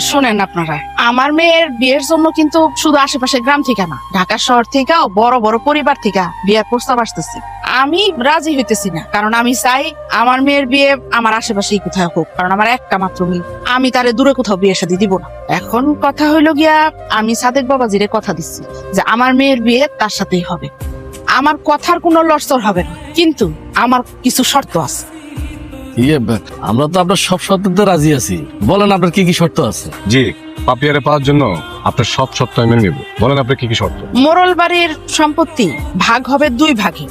শোনেন আপনারা, আমার মেয়ের বিয়ের জন্য কিন্তু শুধু আশেপাশে গ্রাম থেকে না, ঢাকা শহর থেকেও বড় বড় পরিবার থেকে বিয়ের প্রস্তাব আসতেছে। আমি রাজি হইতেছি না, কারণ আমি চাই আমার মেয়ের বিয়ে আমার আশেপাশেই কোথাও হোক, কারণ আমার একটা মাত্র মেয়ে। আমি তারে দূরে কোথাও বিয়ে শাদী দিব না। এখন কথা হইলো গিয়া, আমি সাদেক বাবাজিরে কথা দিচ্ছি যে আমার মেয়ের বিয়ে তার সাথেই হবে। আমার কথার কোনো লড়চড় হবে না, কিন্তু আমার কিছু শর্ত আছে। আমরা তো আপনার সব শর্ততে রাজি আছি, বলেন আপনার কি কি শর্ত আছে? জি, পাপিয়ারে পাওয়ার জন্য আপনার সব শর্ত আমি মেনে নেব। বলেন আপনার কি কি শর্ত? মোরল বাড়ির সম্পত্তি ভাগ হবে 2 ভাগে।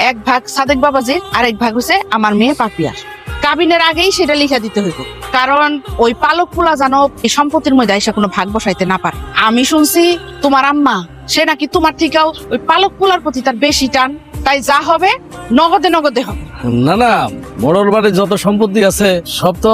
1 ভাগ সাদেক বাবাজির, আর 1 ভাগ হচ্ছে আমার মেয়ে পাপিয়ার। কাবিনের আগেই সেটা লিখে দিতে হইব, কারণ ওই পালক পোলা যেন এই সম্পত্তির মধ্যে এসে কোনো ভাগ বসাইতে না পারে। আমি শুনছি তোমার আম্মা সে নাকি তোমার থেকেও ওই পালক পোলার প্রতি তার বেশি টান, তাই যা হবে নগদে নগদে হবে। না না, মোড়ল বাড়ির যত সম্পত্তি আছে সব তো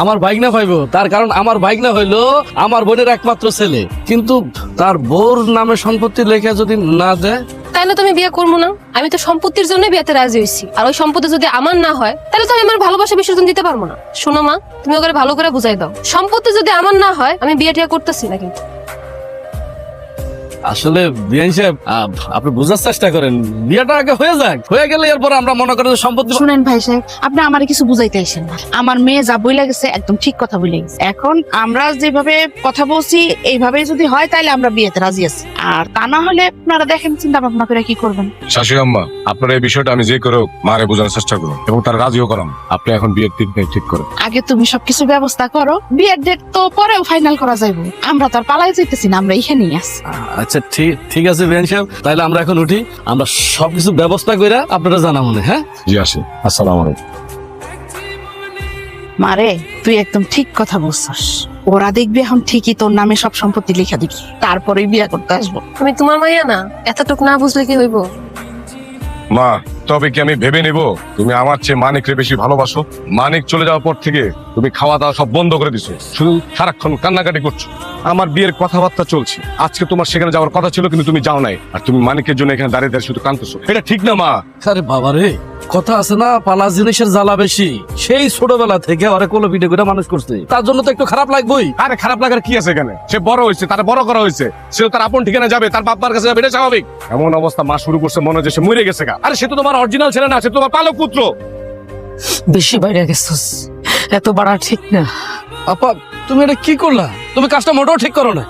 আমার ভাইগনা পাইবো, তার কারণ আমার ভাইগনা হইলো আমার বোনের একমাত্র ছেলে, কিন্তু তার বউর নামে সম্পত্তি লেখা যদি না দেয় তাহলে তো আমি বিয়ে করবো না। আমি তো সম্পত্তির জন্য বিয়েতে রাজি হয়েছি, আর ওই সম্পত্তি যদি আমার না হয় তাহলে তো আমি আমার ভালোবাসা বিসর্জন দিতে পারবো না। শোনো মা, তুমি ওকে ভালো করে বুঝাই দাও, সম্পত্তি যদি আমার না হয় আমি বিয়ে টিয়া করতেছি না। কিন্তু আসলে বিয়ান সাহেব, আপনি বোঝার চেষ্টা করেন, বিয়েটা আগে হয়ে যাক, হয়ে গেলে এরপর আমরা মনে করেন সম্পত্তি। শুনেন ভাই সাহেব, আপনি আমার কিছু বুঝাইতে আসেন না। আমার মেয়ে যা বইলা গেছে একদম ঠিক কথা বলে গেছে। এখন আমরা যেভাবে কথা বলছি এইভাবে যদি হয় তাহলে আমরা বিয়েতে রাজি আছি, আর তা না হলে আপনারা দেখেন চিন্তা ভাবনা করে কি করবেন। শাশুড়ি আম্মা, আপনার এই বিষয়টা আমি যে করে হোক মারে বোঝানোর চেষ্টা করুন এবং তার রাজিও করাম। আপনি এখন বিয়ের দিন ঠিক করেন। আগে তুমি সবকিছু ব্যবস্থা করো, বিয়ের ডেট তো পরেও ফাইনাল করা যাইব। আমরা তো আর পালাই যাইতেছি না, আমরা এখানেই আছি। আচ্ছা ঠিক আছে বিয়ান সাহেব, তাহলে আমরা এখন উঠি, আমরা সবকিছু ব্যবস্থা করে আপনারা জানাবো না। হ্যাঁ জি, আসি। আসসালামু আলাইকুম। মারে, তুই একদম ঠিক কথা বলছিস। ওরা দেখবি এখন ঠিকই তোর নামে সব সম্পত্তি লিখা দিবি, তারপরে বিয়ে করতে আসবো। আমি তোমার মাইয়া না, এতটুকু না বুঝলে কি হইব? মা, তবে কি আমি ভেবে নিব তুমি আমার চেয়ে মানিককে বেশি ভালোবাসো? মানিক চলে যাওয়ার পর থেকে তুমি খাওয়া দাওয়া সব বন্ধ করে দিছো, শুধু সারাক্ষণ কান্নাকাটি করছো। আমার বিয়ের কথাবার্তা চলছে, আজকে তোমার সেখানে যাওয়ার কথা ছিল কিন্তু তুমি যাও নাই, আর তুমি মানিকের জন্য এখানে দাঁড়িয়ে দাঁড়িয়ে শুধু কাঁদতেছো। এটা ঠিক না মা। আরে বাবা রে, কথা আছে না, পালা জিনিসের জ্বালা বেশি। সেই ছোটবেলা থেকে আরে কোলো পিঠে করে মানুষ করছে, তার জন্য তো একটু খারাপ লাগবেই। আরে খারাপ লাগার কি আছে এখানে? সে বড় হয়েছে, তার বড় করা হয়েছে, সে তার আপন ঠিকানা যাবে, তার বাবার কাছে যাবে, এটা স্বাভাবিক। এমন অবস্থা মা শুরু করছে মনে হচ্ছে সে মরে গেছে গা। আরে সে তো তোমার অরিজিনাল ছেলে না, সে তোমার পালক পুত্র। বেশি বাইরে গেছিস, এত বাড়া ঠিক না। আপা তুমি এটা কি করলা? তুমি কাজটা মোটেও ঠিক করো না।